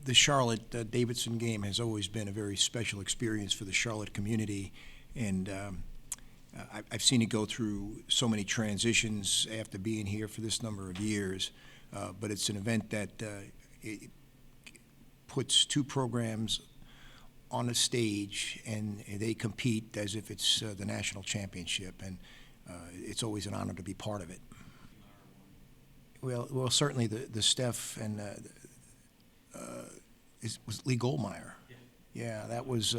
The Charlotte Davidson game has always been a very special experience for the Charlotte community, and I've seen it go through so many transitions after being here for this number of years. But it's an event that it puts two programs on a stage, and they compete as if it's the national championship, and it's always an honor to be part of it. Well, certainly the Steph and was Lee Goldmeyer. Yeah, that was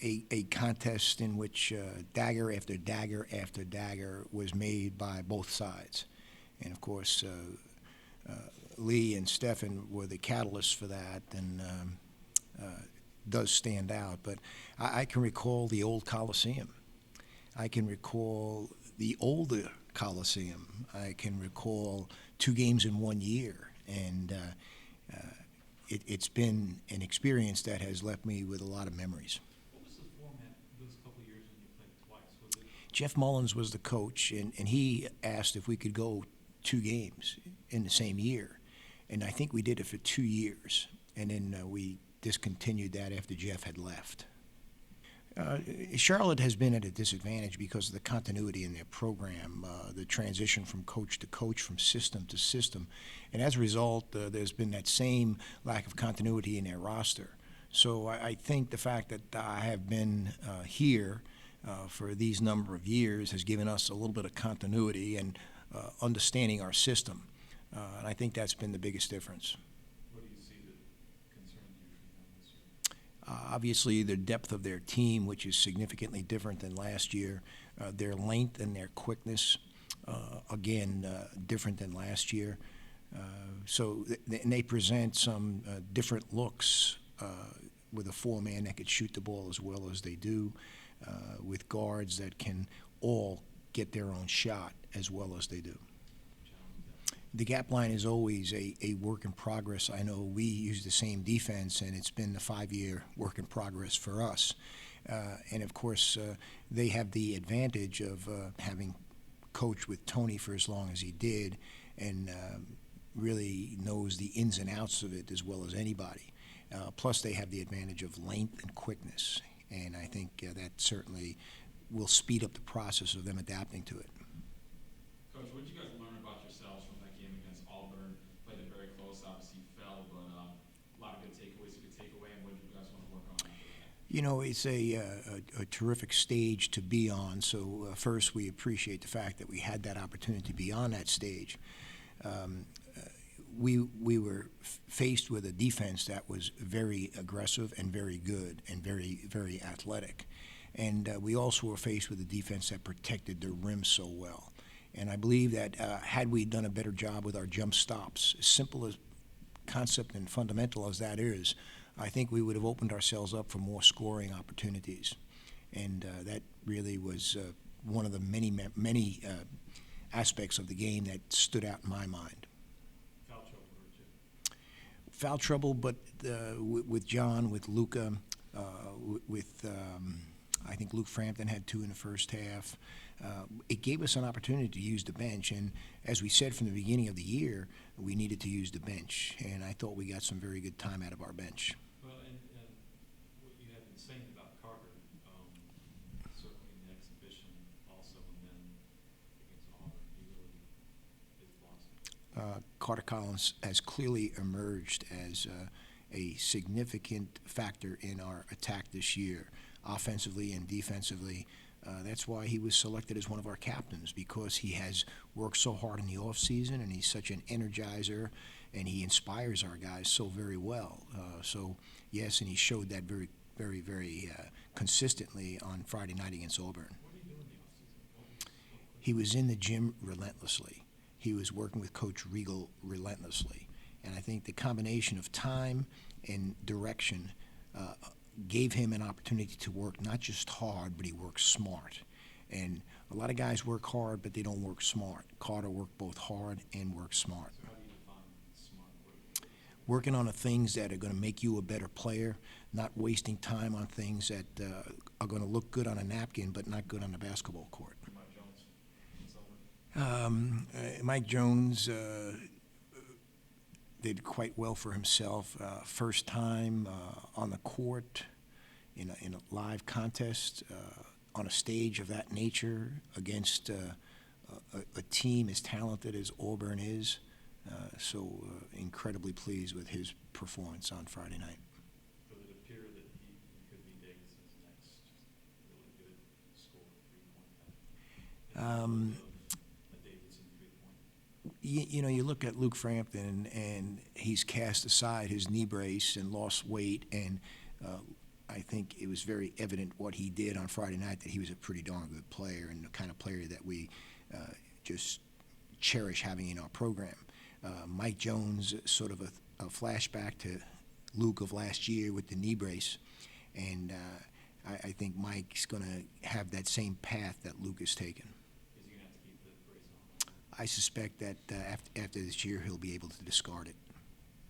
a contest in which dagger after dagger after dagger was made by both sides, and of course Lee and Stephen were the catalysts for that, and does stand out. But I can recall the old Coliseum. I can recall the older Coliseum. I can recall two games in 1 year, and it's been an experience that has left me with a lot of memories. What was the format those couple of years when you played twice? Was it? Jeff Mullins was the coach, and he asked if we could go two games in the same year, and I think we did it for 2 years, and then we discontinued that after Jeff had left. Charlotte has been at a disadvantage because of the continuity in their program, the transition from coach to coach, from system to system, and as a result, there's been that same lack of continuity in their roster. So I think the fact that I have been here for these number of years has given us a little bit of continuity and understanding our system, and I think that's been the biggest difference. What do you see that concerns you from them this year? Obviously, the depth of their team, which is significantly different than last year, their length and their quickness, again, different than last year. And they present some different looks with a four-man that could shoot the ball as well as they do, with guards that can all get their own shot as well as they do. The gap line is always a work in progress. I know we use the same defense, and it's been a 5-year work in progress for us. And of course, they have the advantage of having coached with Tony for as long as he did, and really knows the ins and outs of it as well as anybody. Plus, they have the advantage of length and quickness, and I think that certainly will speed up the process of them adapting to it. Coach, what did you guys learn about yourselves from that game against Auburn? Played it very close, obviously fell, but a lot of good takeaways you could take away, and what do you guys want to work on? You know, it's a terrific stage to be on, so first we appreciate the fact that we had that opportunity to be on that stage. We were faced with a defense that was very aggressive and very good and very, very athletic. And we also were faced with a defense that protected the rim so well. And I believe that had we done a better job with our jump stops, as simple as concept and fundamental as that is, I think we would have opened ourselves up for more scoring opportunities. And that really was one of the many aspects of the game that stood out in my mind. Foul trouble, hurt you? Foul trouble, but with John, with Luca, I think Luke Frampton had 2 in the first half. It gave us an opportunity to use the bench, and as we said from the beginning of the year, we needed to use the bench, and I thought we got some very good time out of our bench. Well, and what you had been saying about Carter, certainly in the exhibition also, and then against Auburn, he really is blossomed. Carter Collins has clearly emerged as a significant factor in our attack this year, offensively and defensively. That's why he was selected as one of our captains, because he has worked so hard in the offseason, and he's such an energizer, and he inspires our guys so very well. So, yes, and he showed that very, very, very consistently on Friday night against Auburn. What did he do in the offseason? He was in the gym relentlessly. He was working with Coach Regal relentlessly. And I think the combination of time and direction gave him an opportunity to work not just hard, but he worked smart. And a lot of guys work hard, but they don't work smart. Carter worked both hard and worked smart. So how do you define smart work? Working on the things that are going to make you a better player, not wasting time on things that are going to look good on a napkin, but not good on the basketball court. Mike Jones, Mike Jones did quite well for himself. First time on the court in a live contest on a stage of that nature against a team as talented as Auburn is. So incredibly pleased with his performance on Friday night. Does it appear that he could be Davidson's next really good scorer, three-point guy? A Davidson three-point. You look at Luke Frampton, and he's cast aside his knee brace and lost weight, and I think it was very evident what he did on Friday night, that he was a pretty darn good player and the kind of player that we just cherish having in our program. Mike Jones, sort of a flashback to Luke of last year with the knee brace, and I think Mike's going to have that same path that Luke has taken. Is he going to have to keep the brace on? I suspect that after this year, he'll be able to discard it.